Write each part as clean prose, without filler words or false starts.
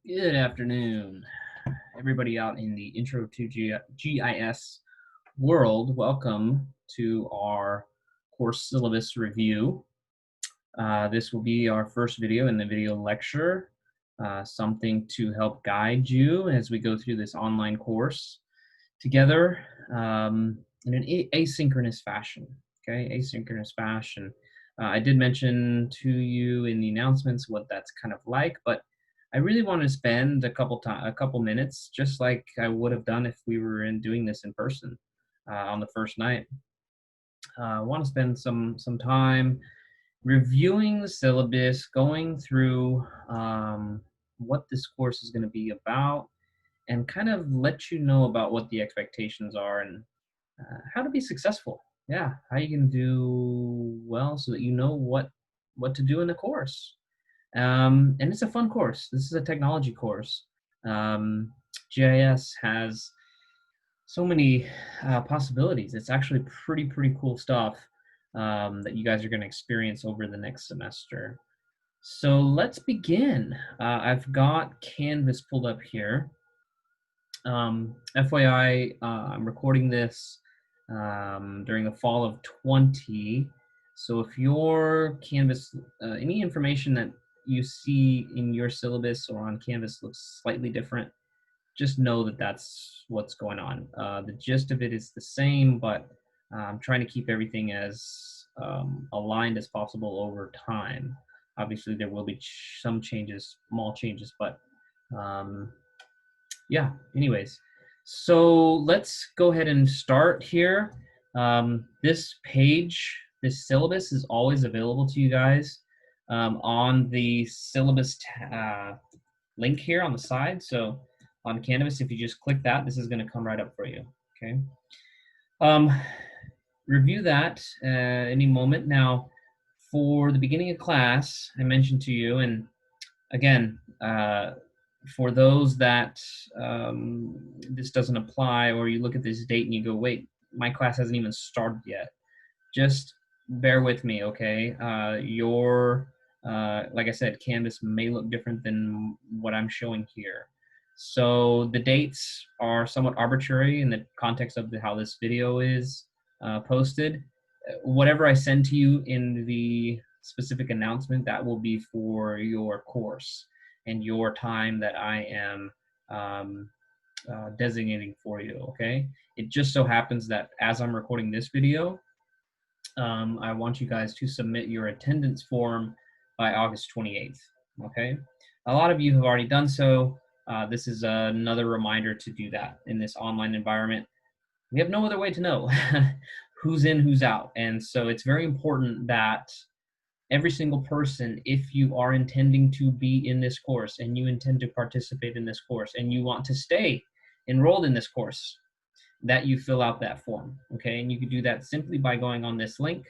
Good afternoon, everybody out in the Intro to GIS world. Welcome to our course syllabus review. This will be our first video in the video lecture, something to help guide you as we go through this online course together in an asynchronous fashion. Okay, asynchronous fashion. I did mention to you in the announcements what that's kind of like, but I really want to spend a couple minutes, just like I would have done if we were doing this in person on the first night. I want to spend some time reviewing the syllabus, going through what this course is going to be about, and kind of let you know about what the expectations are and how to be successful. Yeah, how you can do well so that you know what to do in the course. And it's a fun course. This is a technology course. Um, GIS has so many possibilities. It's actually pretty cool stuff that you guys are going to experience over the next semester. So let's begin. I've got Canvas pulled up here. FYI, I'm recording this during the fall of 20. So if your Canvas, any information that you see in your syllabus or on Canvas looks slightly different, just know that that's what's going on. The gist of it is the same, but I'm trying to keep everything as aligned as possible over time. Obviously, there will be some changes, small changes, but yeah, anyways. So let's go ahead and start here. This page, this syllabus is always available to you guys on the syllabus link here on the side. So on Canvas, if you just click that, this is going to come right up for you. Okay. Review that any moment. Now, for the beginning of class, I mentioned to you, and again, for those that this doesn't apply, or you look at this date and you go, wait, my class hasn't even started yet. Just bear with me, okay? Like I said, Canvas may look different than what I'm showing here. So the dates are somewhat arbitrary in the context of how this video is posted. Whatever I send to you in the specific announcement, that will be for your course and your time that I am designating for you, okay? It just so happens that as I'm recording this video, I want you guys to submit your attendance form by August 28th, okay? A lot of you have already done so. This is another reminder to do that in this online environment. We have no other way to know who's in, who's out. And so it's very important that every single person, if you are intending to be in this course and you intend to participate in this course and you want to stay enrolled in this course, that you fill out that form, okay? And you can do that simply by going on this link.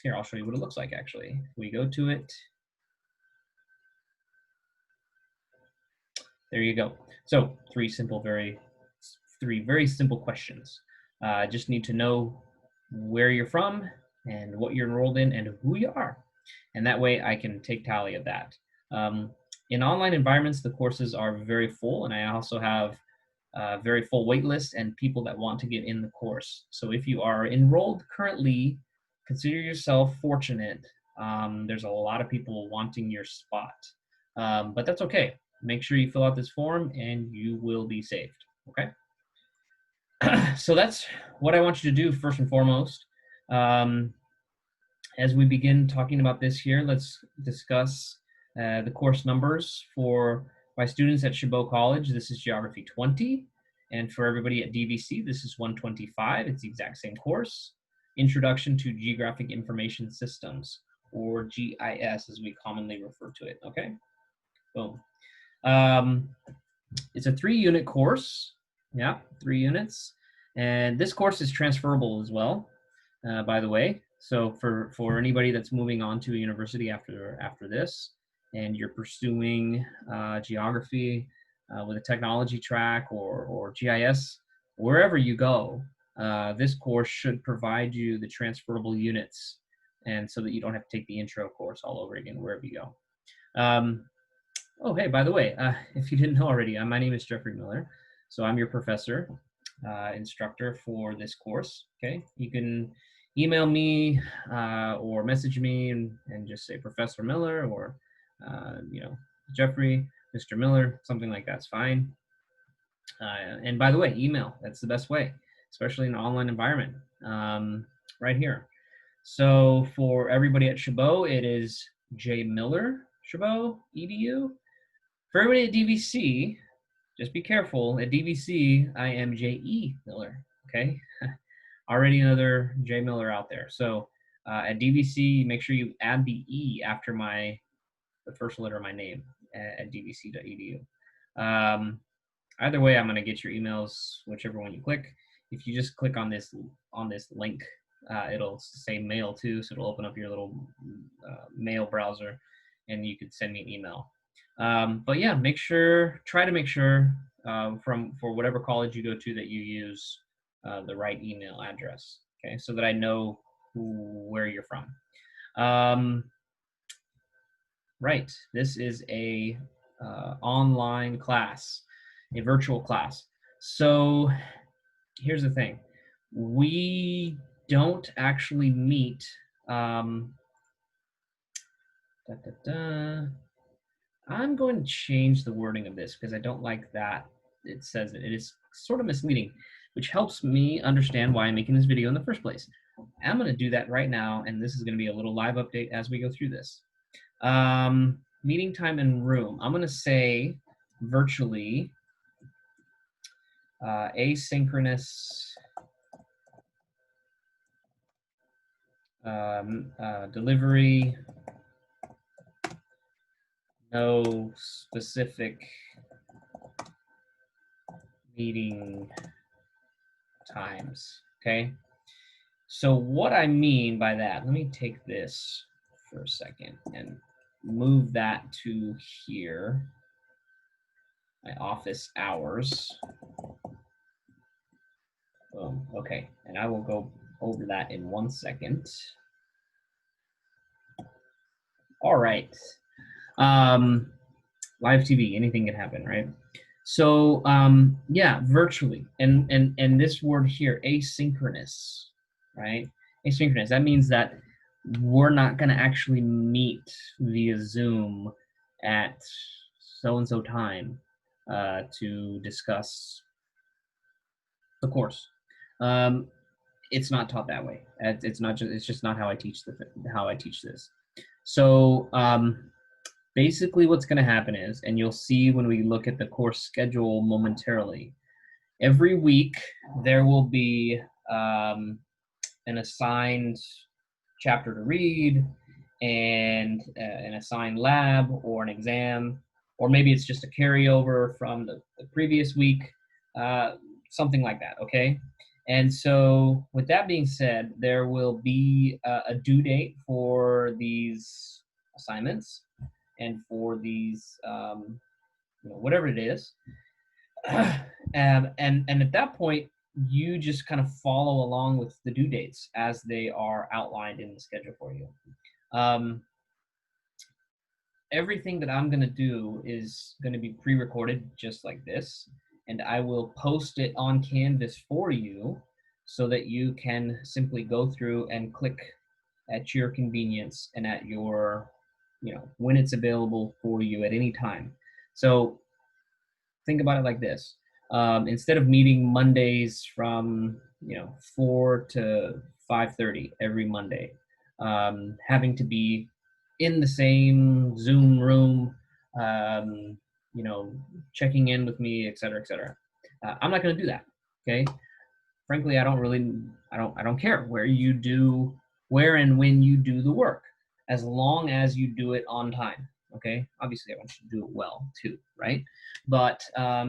Here, I'll show you what it looks like, actually. We go to it. There you go. So three very simple questions. Just need to know where you're from and what you're enrolled in and who you are. And that way I can take tally of that. In online environments, the courses are very full, and I also have a very full wait list and people that want to get in the course. So if you are enrolled currently, consider yourself fortunate. There's a lot of people wanting your spot, but that's okay. Make sure you fill out this form and you will be saved, okay? So that's what I want you to do first and foremost. As we begin talking about this here, let's discuss the course numbers for my students at Chabot College. This is Geography 20. And for everybody at DVC, this is 125. It's the exact same course. Introduction to Geographic Information Systems, or GIS as we commonly refer to it, okay? Boom. It's a 3-unit course. Yeah, 3 units. And this course is transferable as well, by the way. So for anybody that's moving on to a university after this, and you're pursuing geography with a technology track or GIS, wherever you go, this course should provide you the transferable units, and so that you don't have to take the intro course all over again wherever you go. Oh, hey, by the way, if you didn't know already, my name is Jeffrey Miller. So I'm your professor, instructor for this course. Okay, you can email me or message me and just say Professor Miller or you know, Jeffrey, Mr. Miller, something like that's fine. And by the way, email, that's the best way, especially in an online environment. Right here. So for everybody at Chabot, it is jmiller, Chabot, edu. For everybody at DVC, just be careful. At DVC, I am J.E. Miller, okay? Already another J. Miller out there. So at DVC, make sure you add the E after the first letter of my name at dvc.edu. Either way, I'm going to get your emails, whichever one you click. If you just click on this link, it'll say mail too, so it'll open up your little mail browser, and you could send me an email. But yeah, try to make sure for whatever college you go to that you use the right email address, okay, so that I know where you're from. Right, this is a online class, a virtual class. So here's the thing. We don't actually meet I'm going to change the wording of this because I don't like that it says it. It is sort of misleading, which helps me understand why I'm making this video in the first place. I'm going to do that right now, and this is going to be a little live update as we go through this. Meeting time and room. I'm going to say virtually asynchronous delivery, no specific meeting times, okay? So what I mean by that, let me take this for a second and move that to here, my office hours. Boom, okay, and I will go over that in 1 second. All right, live TV, anything can happen, right? So yeah, virtually, and this word here, asynchronous, right? Asynchronous, that means that we're not going to actually meet via Zoom at so-and-so time to discuss the course. It's not taught that way. It's just not how I teach this. So basically what's going to happen is, and you'll see when we look at the course schedule momentarily, every week there will be an assigned chapter to read and an assigned lab or an exam, or maybe it's just a carryover from the previous week, something like that, okay? And so with that being said, there will be a due date for these assignments and for these, whatever it is. And at that point, you just kind of follow along with the due dates as they are outlined in the schedule for you. Everything that I'm going to do is going to be pre-recorded just like this, and I will post it on Canvas for you so that you can simply go through and click at your convenience and at your, when it's available for you at any time. So think about it like this. Instead of meeting Mondays from 4 to 5:30 every Monday, having to be in the same Zoom room, checking in with me, et cetera, et cetera. I'm not going to do that. Okay. Frankly, I don't care where and when you do the work, as long as you do it on time. Okay. Obviously, I want you to do it well too, right? But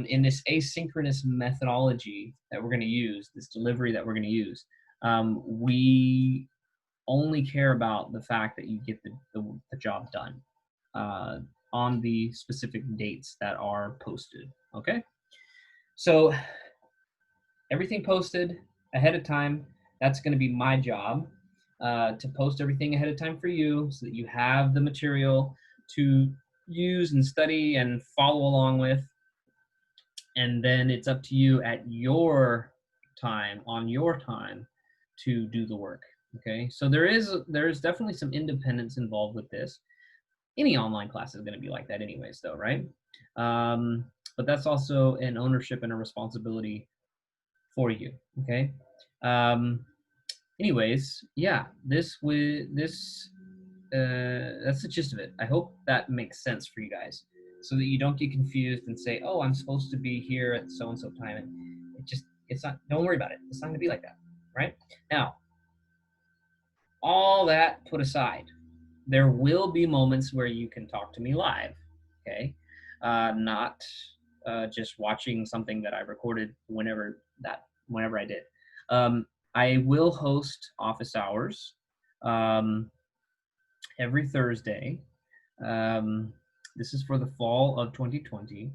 in this asynchronous methodology that we're going to use, this delivery that we're going to use, we only care about the fact that you get the job done on the specific dates that are posted, okay? So everything posted ahead of time, that's going to be my job, to post everything ahead of time for you so that you have the material to use and study and follow along with. And then it's up to you at your time, on your time, to do the work. Okay, so there's definitely some independence involved with this. Any online class is going to be like that anyways, though, right? But that's also an ownership and a responsibility for you. Okay. Anyways, yeah, that's the gist of it. I hope that makes sense for you guys, so that you don't get confused and say, "Oh, I'm supposed to be here at so and so time," and it's not. Don't worry about it. It's not going to be like that, right? Now, all that put aside, there will be moments where you can talk to me live, okay? Not just watching something that I recorded whenever I did. I will host office hours um, every Thursday. This is for the fall of 2020.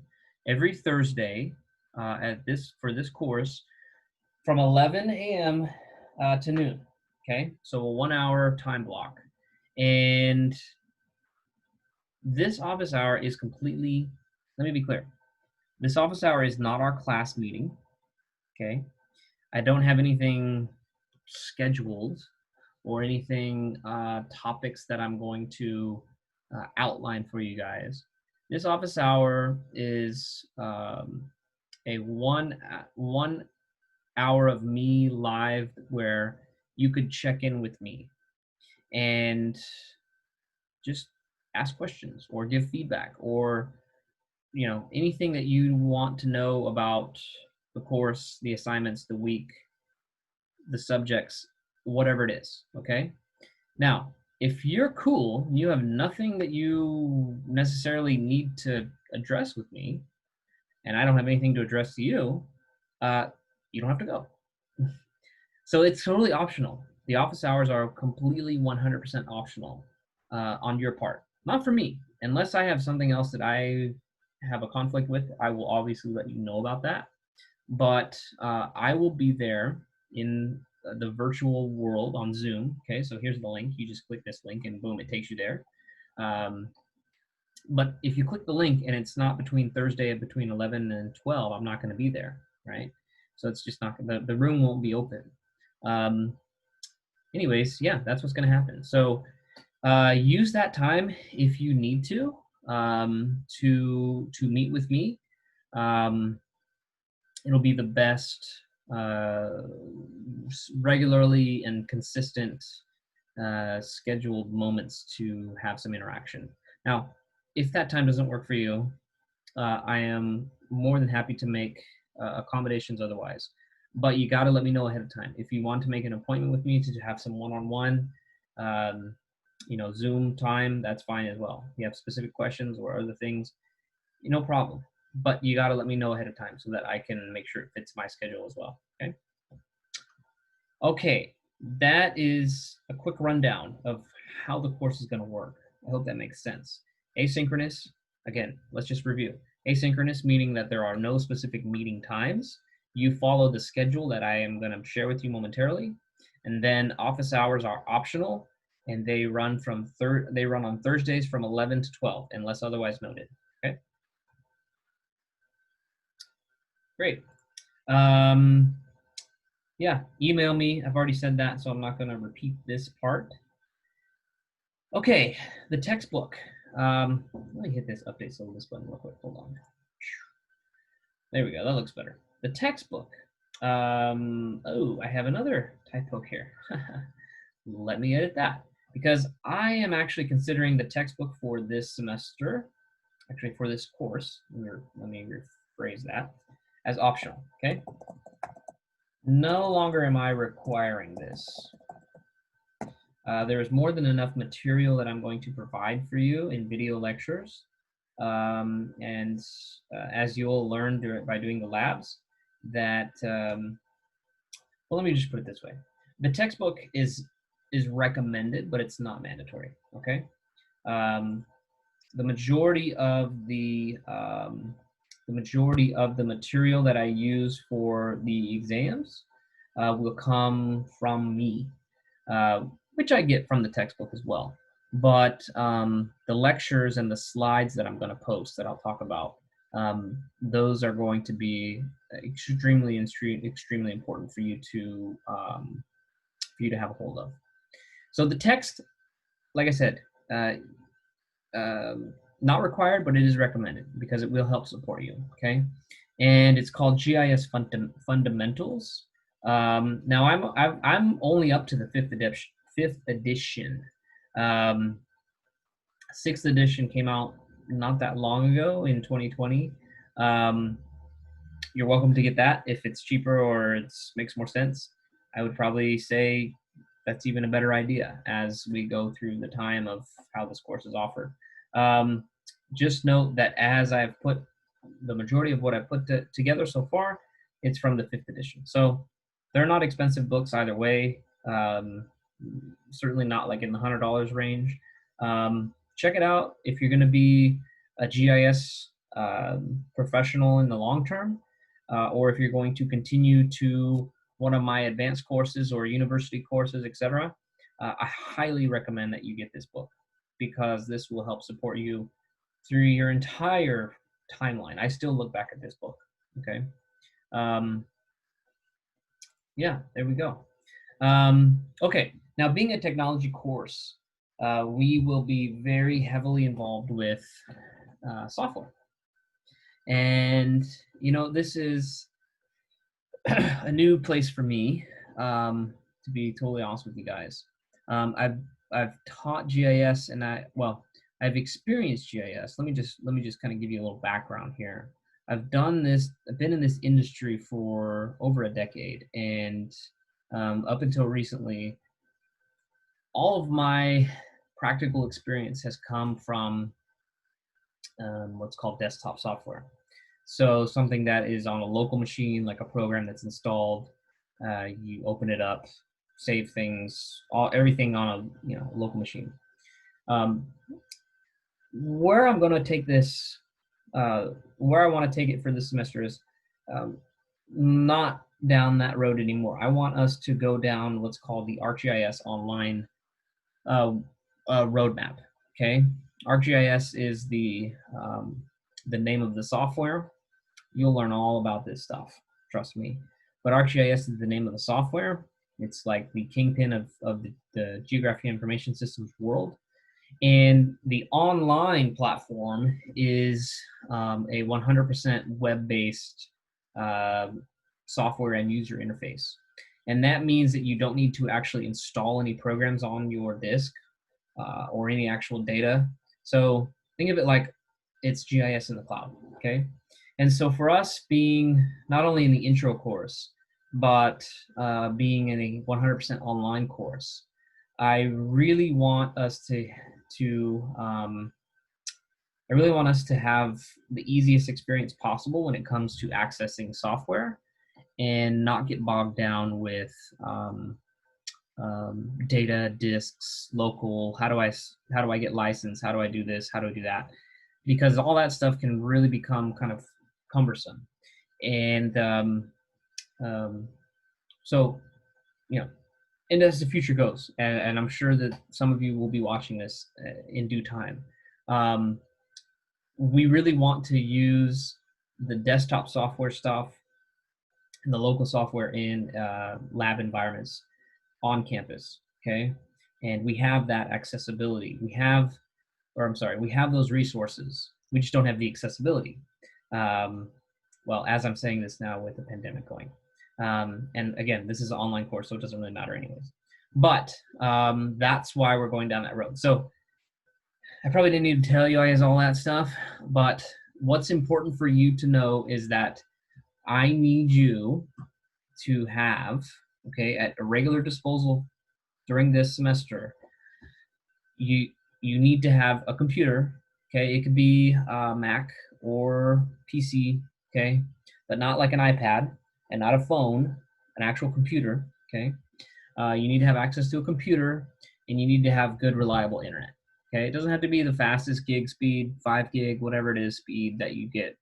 Every Thursday for this course from 11 a.m. To noon. Okay, so a 1 hour time block. And this office hour is completely, let me be clear. This office hour is not our class meeting. Okay, I don't have anything scheduled or anything topics that I'm going to outline for you guys. This office hour is a one hour of me live where you could check in with me and just ask questions or give feedback, or anything that you want to know about the course, the assignments, the week, the subjects, whatever it is. Okay. Now, if you're cool, you have nothing that you necessarily need to address with me, and I don't have anything to address to you, you don't have to go. So it's totally optional. The office hours are completely 100% optional on your part. Not for me. Unless I have something else that I have a conflict with, I will obviously let you know about that. But I will be there in the virtual world on Zoom. Okay, so here's the link. You just click this link and boom, it takes you there. But if you click the link and it's not between Thursday between 11 and 12, I'm not going to be there, right? So it's just not, the room won't be open. Anyways, yeah, that's what's going to happen. So use that time if you need to meet with me. It'll be the best regularly and consistent scheduled moments to have some interaction. Now, if that time doesn't work for you, I am more than happy to make accommodations otherwise. But you got to let me know ahead of time. If you want to make an appointment with me to have some one-on-one, Zoom time, that's fine as well. If you have specific questions or other things, no problem. But you got to let me know ahead of time so that I can make sure it fits my schedule as well. Okay. Okay, that is a quick rundown of how the course is going to work. I hope that makes sense. Asynchronous, again, let's just review. Asynchronous meaning that there are no specific meeting times. You follow the schedule that I am going to share with you momentarily. And then office hours are optional, and they run on Thursdays from 11 to 12 unless otherwise noted. Okay. Great. Yeah, email me. I've already said that, so I'm not going to repeat this part. Okay, the textbook. Let me hit this update syllabus button real quick. Hold on. There we go. That looks better. The textbook. Oh, I have another typo here. Let me edit that, because I am actually considering the textbook for this semester, actually for this course, let me rephrase that, as optional, okay? No longer am I requiring this. There is more than enough material that I'm going to provide for you in video lectures. And as you'll learn by doing the labs, that, well, let me just put it this way. The textbook is recommended, but it's not mandatory, okay? The majority of the material that I use for the exams will come from me, which I get from the textbook as well. but the lectures and the slides that I'm going to post that I'll talk about, those are going to be extremely important for you to have a hold of. So the text, like I said, not required, but it is recommended because it will help support you. Okay, and it's called GIS Fundamentals. Now I'm only up to the fifth edition. Sixth edition came out not that long ago in 2020. Um, you're welcome to get that if it's cheaper or it makes more sense. I would probably say that's even a better idea as we go through the time of how this course is offered. Just note that as I've put the majority of what I've put together so far, it's from the fifth edition. So they're not expensive books either way. Certainly not like in the $100 range. Check it out if you're going to be a GIS professional in the long term, or if you're going to continue to one of my advanced courses or university courses, etc. I highly recommend that you get this book because this will help support you through your entire timeline. I still look back at this book. Okay. Yeah, there we go. Okay, now being a technology course, we will be very heavily involved with software. And, you know, this is a new place for me, to be totally honest with you guys. I've taught GIS and I've experienced GIS. Let me just kind of give you a little background here. I've been in this industry for over a decade, and up until recently, all of my practical experience has come from what's called desktop software. So something that is on a local machine, like a program that's installed, you open it up, save things, everything on a local machine. Where I'm going to take this, where I want to take it for this semester is not down that road anymore. I want us to go down what's called the ArcGIS online roadmap. Okay, ArcGIS is the name of the software. You'll learn all about this stuff, trust me. But ArcGIS is the name of the software. It's like the kingpin of the geographic information systems world. And the online platform is a 100% web-based software and user interface. And that means that you don't need to actually install any programs on your disk or any actual data. So think of it like it's GIS in the cloud, okay? And so for us, being not only in the intro course, but being in a 100% online course, I really want us to have the easiest experience possible when it comes to accessing software, and not get bogged down with data, disks, local. How do I get licensed? How do I do this? How do I do that? Because all that stuff can really become kind of cumbersome. And so, and as the future goes, and I'm sure that some of you will be watching this in due time, we really want to use the desktop software stuff and the local software in lab environments on campus, okay? And we have that accessibility. We have those resources. We just don't have the accessibility. Well, as I'm saying this now with the pandemic going. And again, this is an online course, so it doesn't really matter anyways. But that's why we're going down that road. So I probably didn't need to tell you guys all that stuff, but what's important for you to know is that I need you to have, okay, at a regular disposal during this semester, you need to have a computer, okay? It could be a Mac or PC, okay? But not like an iPad and not a phone, an actual computer, okay? You need to have access to a computer, and you need to have good, reliable internet, okay? It doesn't have to be the fastest gig speed, 5 gig, whatever it is, speed that you get.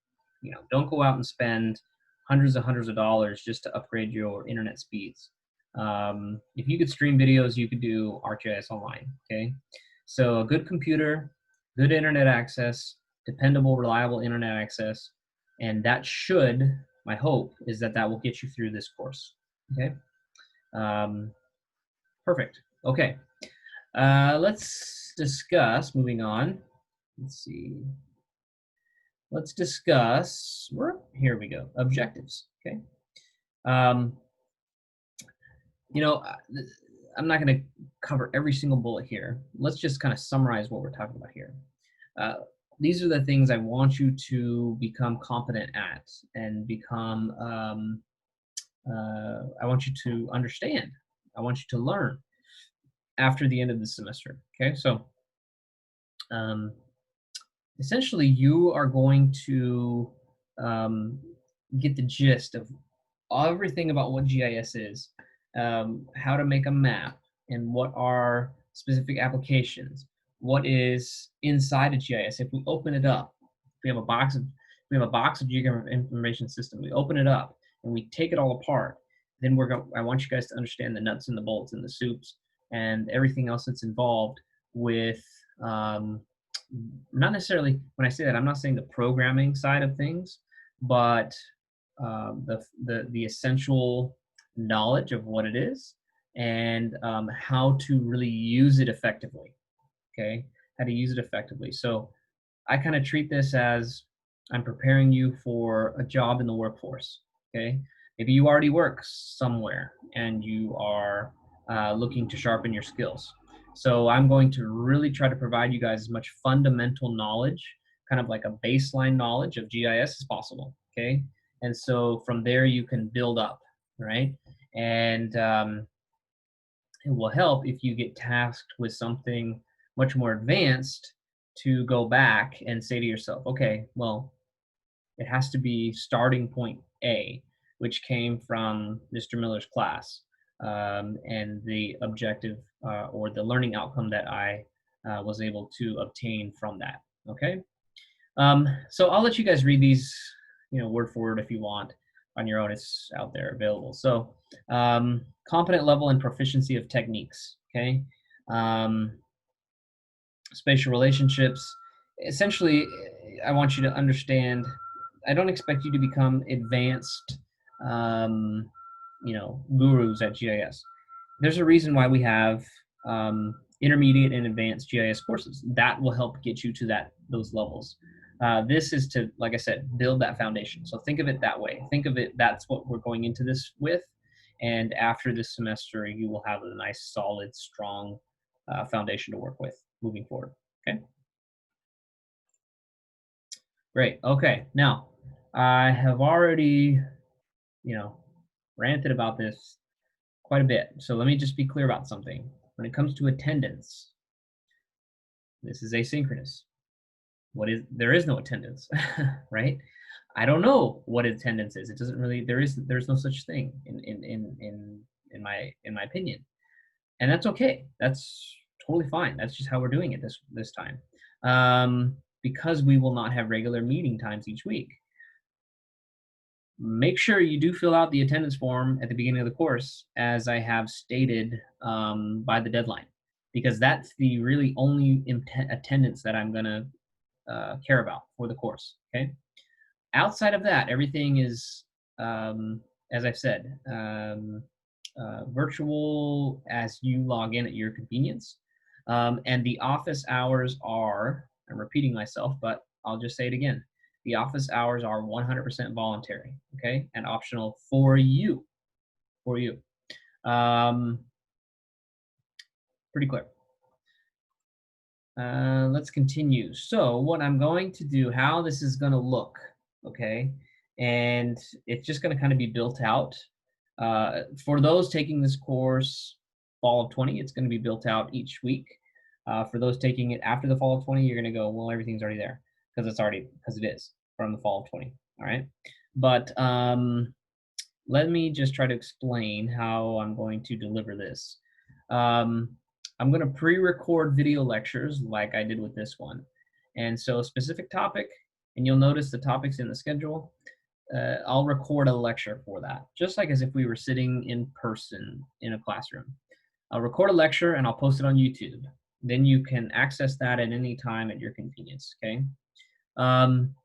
Don't go out and spend hundreds of dollars just to upgrade your internet speeds. If you could stream videos, you could do ArcGIS online, okay? So a good computer, good internet access, dependable, reliable internet access, and that should, my hope is that that will get you through this course. Okay, um, perfect. Okay, let's discuss, moving on. Let's see. Let's discuss, here we go, objectives, okay? Um, you know, I'm not gonna cover every single bullet here. Let's just kind of summarize what we're talking about here. Uh, these are the things I want you to become competent at and become, I want you to understand. I want you to learn after the end of the semester, okay? So, um, essentially, you are going to um, get the gist of everything about what GIS is, how to make a map, and what are specific applications. What is inside of GIS? If we open it up, we have a box of geographic information system. We open it up and we take it all apart. Then I want you guys to understand the nuts and the bolts and the soups and everything else that's involved with. Not necessarily, when I say that, I'm not saying the programming side of things, but the essential knowledge of what it is and how to really use it effectively. Okay, how to use it effectively. So I kind of treat this as I'm preparing you for a job in the workforce. Okay, maybe you already work somewhere and you are looking to sharpen your skills. So I'm going to really try to provide you guys as much fundamental knowledge, kind of like a baseline knowledge of GIS as possible. Okay, and so from there you can build up, right? And it will help if you get tasked with something much more advanced to go back and say to yourself, okay, well, it has to be starting point A, which came from Mr. Miller's class, and the objective or the learning outcome that I was able to obtain from that. Okay. So I'll let you guys read these, word for word if you want on your own. It's out there available. So, competent level and proficiency of techniques. Okay. Um, spatial relationships. Essentially, I want you to understand. I don't expect you to become advanced, gurus at GIS. There's a reason why we have intermediate and advanced GIS courses. That will help get you to those levels. This is to, like I said, build that foundation. So think of it that way. Think of it, that's what we're going into this with. And after this semester, you will have a nice, solid, strong foundation to work with moving forward. Okay. Great. Okay. Now, I have already, ranted about this quite a bit. So let me just be clear about something. When it comes to attendance, this is asynchronous. There is no attendance, right? I don't know what attendance is. It doesn't really, there's no such thing in my opinion. And that's okay. That's totally fine. That's just how we're doing it this time. Because we will not have regular meeting times each week. Make sure you do fill out the attendance form at the beginning of the course, as I have stated, by the deadline, because that's the really only attendance that I'm going to care about for the course. Okay. Outside of that, everything is, as I've said, virtual as you log in at your convenience. And the office hours are, I'm repeating myself, but I'll just say it again. The office hours are 100% voluntary, okay, and optional for you. For you. Pretty clear. Let's continue. So what I'm going to do, how this is going to look, okay, and it's just going to kind of be built out. For those taking this course fall of 20, it's going to be built out each week. For those taking it after the fall of 20, you're going to go, well, everything's already there because it is from the fall of 20. All right. But let me just try to explain how I'm going to deliver this. I'm going to pre-record video lectures like I did with this one. And so a specific topic, and you'll notice the topics in the schedule, I'll record a lecture for that, just like as if we were sitting in person in a classroom. I'll record a lecture and I'll post it on YouTube. then you can access that at any time at your convenience, okay? Um,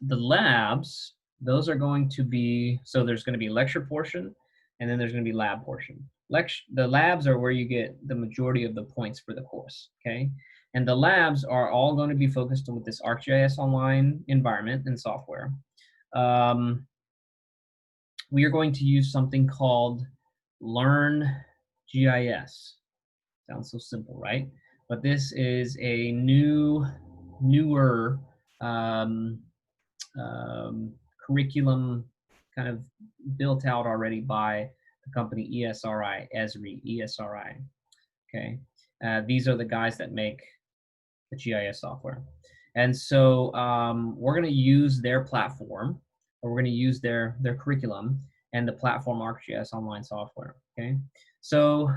the labs, those are going to be, so there's going to be lecture portion, and then there's going to be lab portion. The labs are where you get the majority of the points for the course, okay? And the labs are all going to be focused on with this ArcGIS Online environment and software. We are going to use something called Learn GIS. Sounds so simple, right? But this is a newer um, curriculum kind of built out already by the company ESRI. Okay. These are the guys that make the GIS software. And so we're going to use their platform, or we're going to use their curriculum and the platform ArcGIS Online software. Okay. So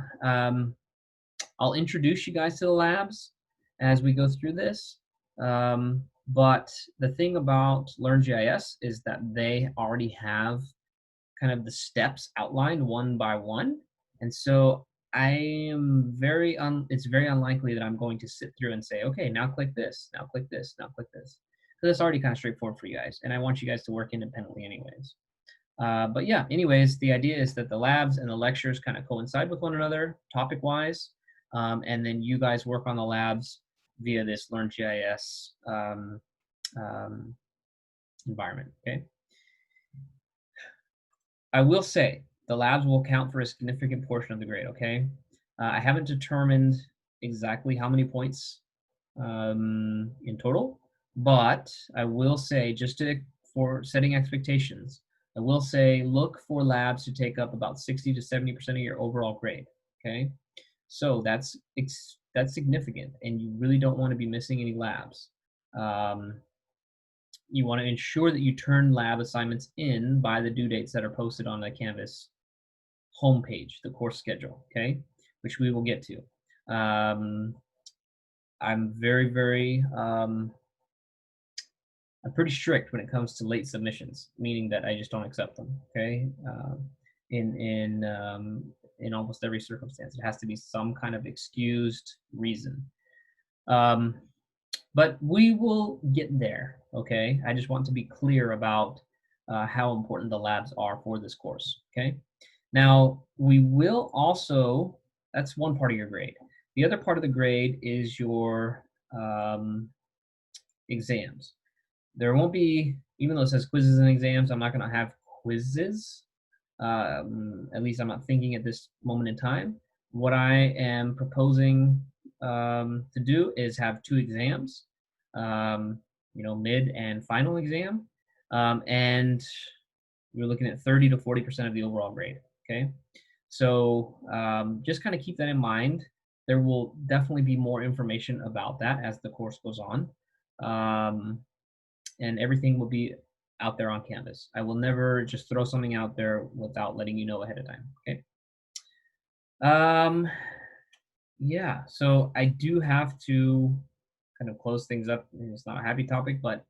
I'll introduce you guys to the labs as we go through this. But the thing about LearnGIS is that they already have kind of the steps outlined one by one. And so I am it's very unlikely that I'm going to sit through and say, okay, now click this, now click this, now click this. Because it's already kind of straightforward for you guys. And I want you guys to work independently anyways. But yeah, anyways, the idea is that the labs and the lectures kind of coincide with one another topic-wise. And then you guys work on the labs via this LearnGIS environment, okay? I will say the labs will count for a significant portion of the grade, okay? I haven't determined exactly how many points in total, but I will say, for setting expectations, I will say look for labs to take up about 60 to 70% of your overall grade, okay? So that's significant, and you really don't want to be missing any labs. You want to ensure that you turn lab assignments in by the due dates that are posted on the Canvas homepage, the course schedule, okay? Which we will get to. I'm I'm pretty strict when it comes to late submissions, meaning that I just don't accept them, okay? In almost every circumstance, it has to be some kind of excused reason. But we will get there, okay? I just want to be clear about how important the labs are for this course, okay? Now, we will also, that's one part of your grade. The other part of the grade is your exams. There won't be, even though it says quizzes and exams, I'm not going to have quizzes. At least I'm not thinking at this moment in time. What I am proposing to do is have 2 exams, mid and final exam, and we're looking at 30 to 40% of the overall grade. Okay, so just kind of keep that in mind. There will definitely be more information about that as the course goes on, and everything will be out there on Canvas. I will never just throw something out there without letting you know ahead of time. Okay. Yeah, so I do have to kind of close things up. It's not a happy topic, but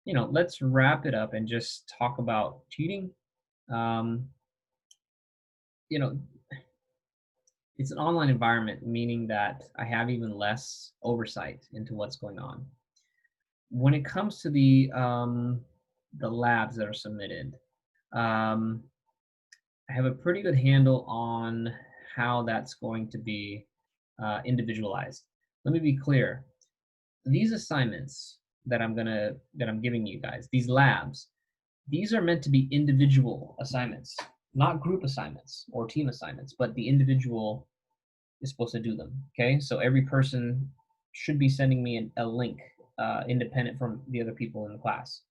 let's wrap it up and just talk about cheating. Um, it's an online environment, meaning that I have even less oversight into what's going on. When it comes to the labs that are submitted, I have a pretty good handle on how that's going to be individualized. Let me be clear. These assignments that I'm giving you guys, these labs, these are meant to be individual assignments, not group assignments or team assignments, but the individual is supposed to do them. Okay, so every person should be sending me a link independent from the other people in the class.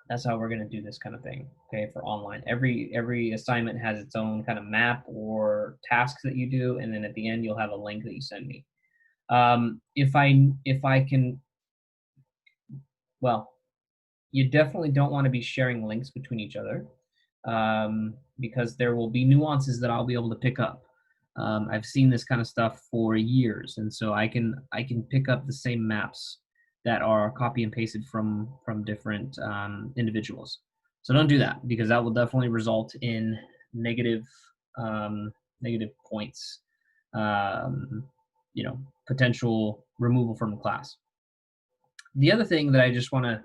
That's how we're going to do this kind of thing, okay, for online. Every assignment has its own kind of map or tasks that you do, and then at the end you'll have a link that you send me. If I can, well, you definitely don't want to be sharing links between each other, because there will be nuances that I'll be able to pick up. I've seen this kind of stuff for years, and so I can pick up the same maps that are copy and pasted from different individuals. So don't do that, because that will definitely result in negative points you know, potential removal from the class. The other thing that I just want to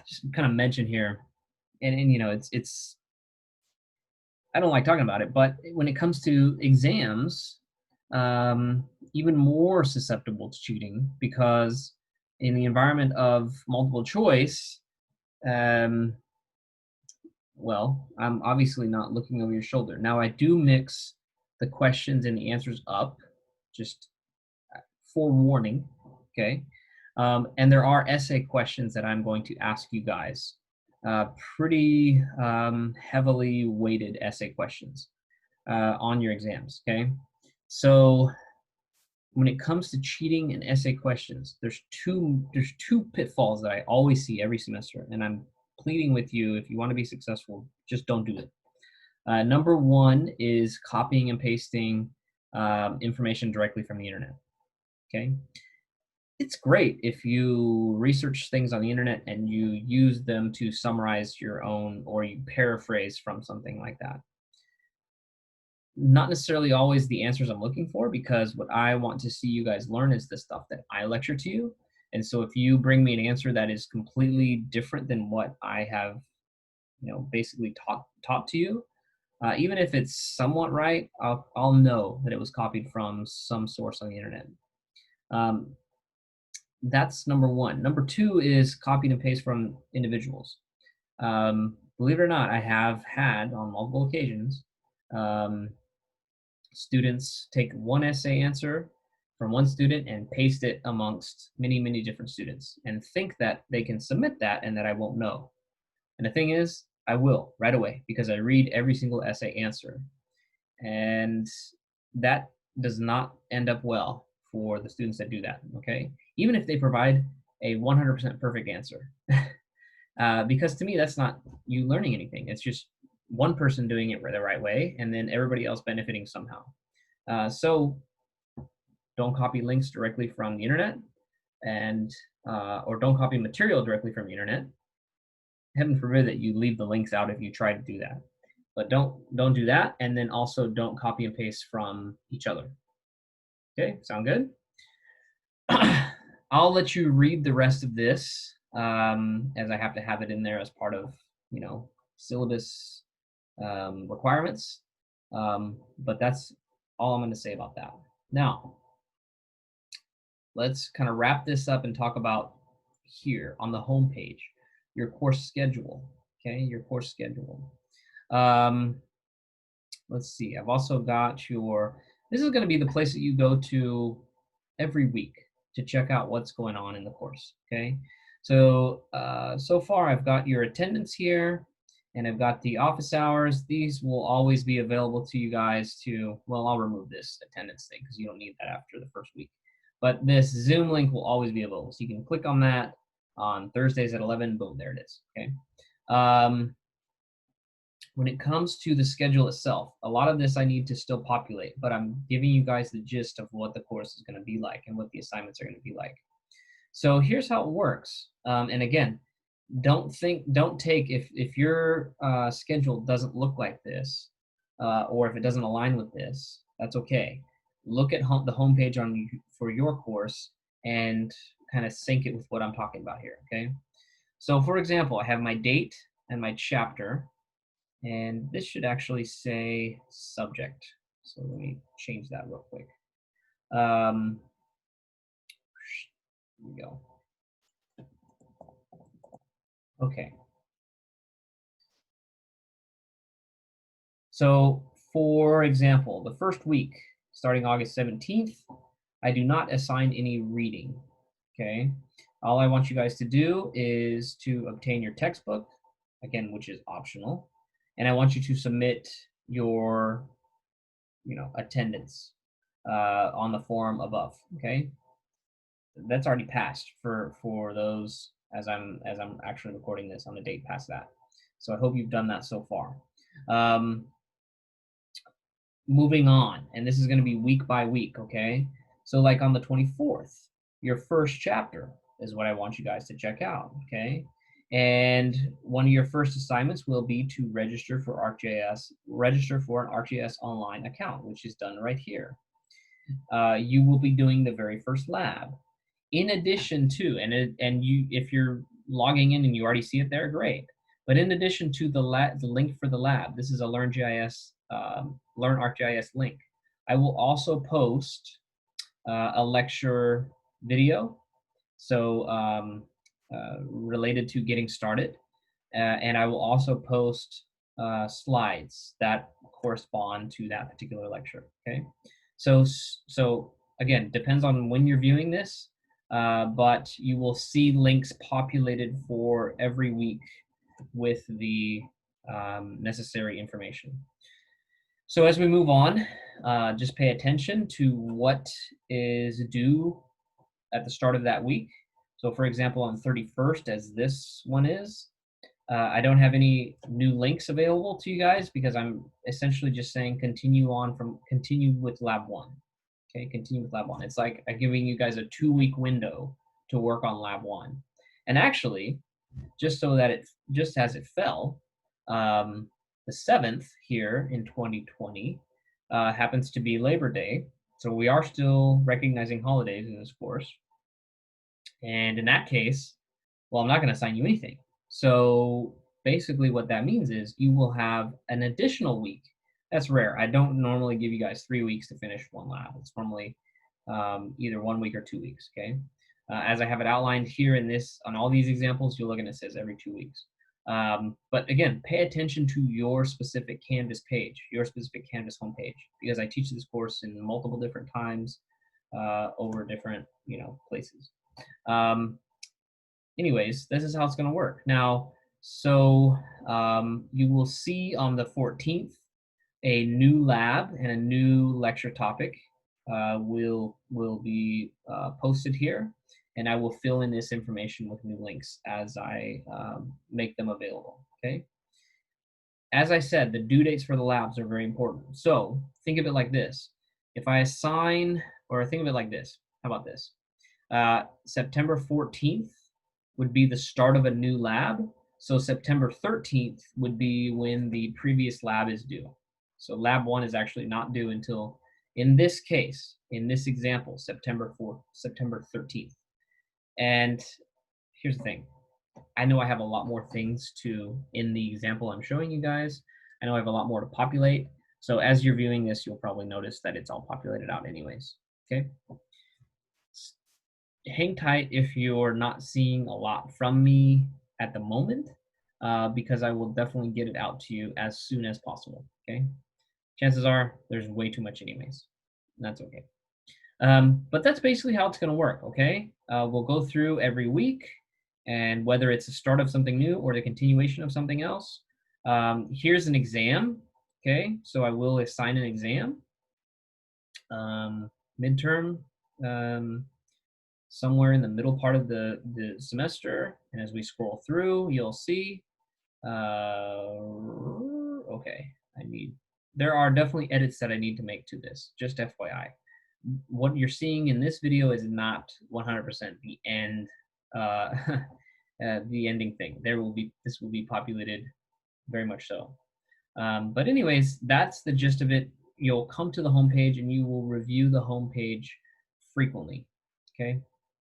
just kind of mention here, and you know, it's I don't like talking about it, but when it comes to exams, even more susceptible to cheating because in the environment of multiple choice, um, well, I'm obviously not looking over your shoulder. Now, I do mix the questions and the answers up, just forewarning, okay? And there are essay questions that I'm going to ask you guys, pretty heavily weighted essay questions on your exams, okay? So when it comes to cheating and essay questions, there's two pitfalls that I always see every semester, and I'm pleading with you, if you want to be successful, just don't do it. Number one is copying and pasting information directly from the internet. Okay, it's great if you research things on the internet and you use them to summarize your own, or you paraphrase from something like that. Not necessarily always the answers I'm looking for, because what I want to see you guys learn is the stuff that I lecture to you. And so if you bring me an answer that is completely different than what I have, you know, basically taught to you, even if it's somewhat right, I'll know that it was copied from some source on the internet. Um, that's number one. Number two is copy and paste from individuals. Believe it or not, I have had on multiple occasions um, students take one essay answer from one student and paste it amongst many, many different students and think that they can submit that and that I won't know. And the thing is, I will right away, because I read every single essay answer. And that does not end up well for the students that do that, okay? Even if they provide a 100% perfect answer. Because to me, that's not you learning anything. It's just one person doing it the right way and then everybody else benefiting somehow. So don't copy links directly from the internet, and or don't copy material directly from the internet. Heaven forbid that you leave the links out if you try to do that. But don't do that, and then also don't copy and paste from each other. Okay, sound good? I'll let you read the rest of this, as I have to have it in there as part of, you know, syllabus requirements. But that's all I'm going to say about that. Now, let's kind of wrap this up and talk about here on the home page, your course schedule. Okay, your course schedule. Let's see. I've also got your. This is going to be the place that you go to every week to check out what's going on in the course. Okay, so so far I've got your attendance here, and I've got the office hours. These will always be available to you guys to. Well, I'll remove this attendance thing because you don't need that after the first week. But this Zoom link will always be available, so you can click on that on Thursdays at 11. Boom, there it is. Okay. When it comes to the schedule itself, a lot of this I need to still populate, but I'm giving you guys the gist of what the course is going to be like and what the assignments are going to be like. So here's how it works. And again, don't take, if your schedule doesn't look like this, or if it doesn't align with this, that's okay. Look at the homepage for your course and kind of sync it with what I'm talking about here, okay? So for example, I have my date and my chapter. And this should actually say subject. So let me change that real quick. Here we go. Okay. So for example, the first week, starting August 17th, I do not assign any reading, okay? All I want you guys to do is to obtain your textbook, again, which is optional, and I want you to submit your, you know, attendance on the form above, okay? That's already passed for those as I'm actually recording this on the date past that. So I hope you've done that so far. Moving on, and this is going to be week by week, okay? So like on the 24th, your first chapter is what I want you guys to check out, okay? And one of your first assignments will be to register for ArcGIS, register for an ArcGIS online account, which is done right here. You will be doing the very first lab. In addition to, and you, if you're logging in and you already see it there, great. But in addition to the link for the lab, this is a Learn GIS, Learn ArcGIS link. I will also post a lecture video, so related to getting started, and I will also post slides that correspond to that particular lecture. Okay, so again, depends on when you're viewing this, but you will see links populated for every week with the necessary information. So as we move on, just pay attention to what is due at the start of that week. So for example, on 31st, as this one is, I don't have any new links available to you guys because I'm essentially just saying continue with lab one. Okay, continue with lab one. It's like I'm giving you guys a 2-week window to work on lab one. And actually, just so that just as it fell, the 7th here in 2020 happens to be Labor Day. So we are still recognizing holidays in this course. And in that case, well, I'm not going to assign you anything. So basically what that means is you will have an additional week. That's rare. I don't normally give you guys 3 weeks to finish one lab. It's normally either 1 week or 2 weeks, okay? As I have it outlined here in this, on all these examples, you'll look and it says every 2 weeks. But again, pay attention to your specific Canvas page, your specific Canvas homepage, because I teach this course in multiple different times over different, places. Anyways, this is how it's going to work. Now, so you will see on the 14th a new lab and a new lecture topic will be posted here, and I will fill in this information with new links as I make them available. Okay. As I said, the due dates for the labs are very important. So think of it like this: if I assign, or think of it like this. How about this? September 14th would be the start of a new lab. So September 13th would be when the previous lab is due. So lab one is actually not due until, in this case, in this example, September 13th. And here's the thing. I know I have a lot more things in the example I'm showing you guys. I know I have a lot more to populate. So as you're viewing this, you'll probably notice that it's all populated out anyways, okay? Hang tight if you're not seeing a lot from me at the moment, because I will definitely get it out to you as soon as possible, okay? Chances are there's way too much anyways. That's okay. But that's basically how it's going to work, okay? We'll go through every week, and whether it's the start of something new or the continuation of something else. Here's an exam, okay? So I will assign an exam, midterm, somewhere in the middle part of the semester. And as we scroll through, you'll see, okay, there are definitely edits that I need to make to this, just FYI. What you're seeing in this video is not 100% the end, the ending thing. This will be populated very much so. But anyways, that's the gist of it. You'll come to the homepage and you will review the homepage frequently, okay?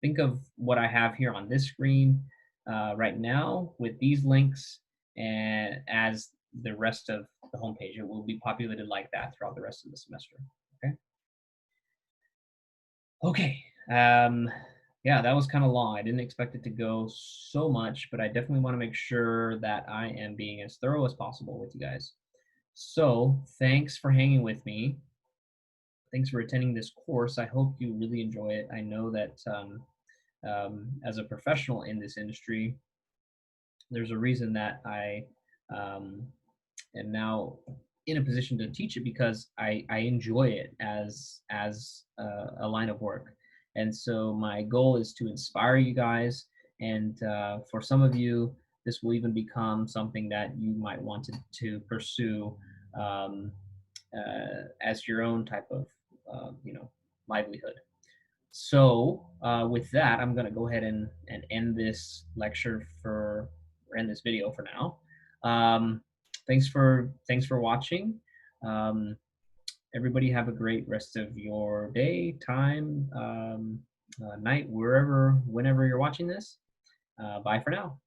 Think of what I have here on this screen right now with these links, and as the rest of the homepage. It will be populated like that throughout the rest of the semester, okay? Okay, yeah, that was kind of long. I didn't expect it to go so much, but I definitely want to make sure that I am being as thorough as possible with you guys. So thanks for hanging with me. Thanks for attending this course. I hope you really enjoy it. I know that as a professional in this industry, there's a reason that I am now in a position to teach it, because I enjoy it as a line of work. And so my goal is to inspire you guys, and for some of you, this will even become something that you might want to pursue as your own type of livelihood. So with that, I'm going to go ahead and end this lecture for or end this video for now. Thanks for watching. Um, Everybody have a great rest of your day, time, night, wherever, whenever you're watching this. Bye for now.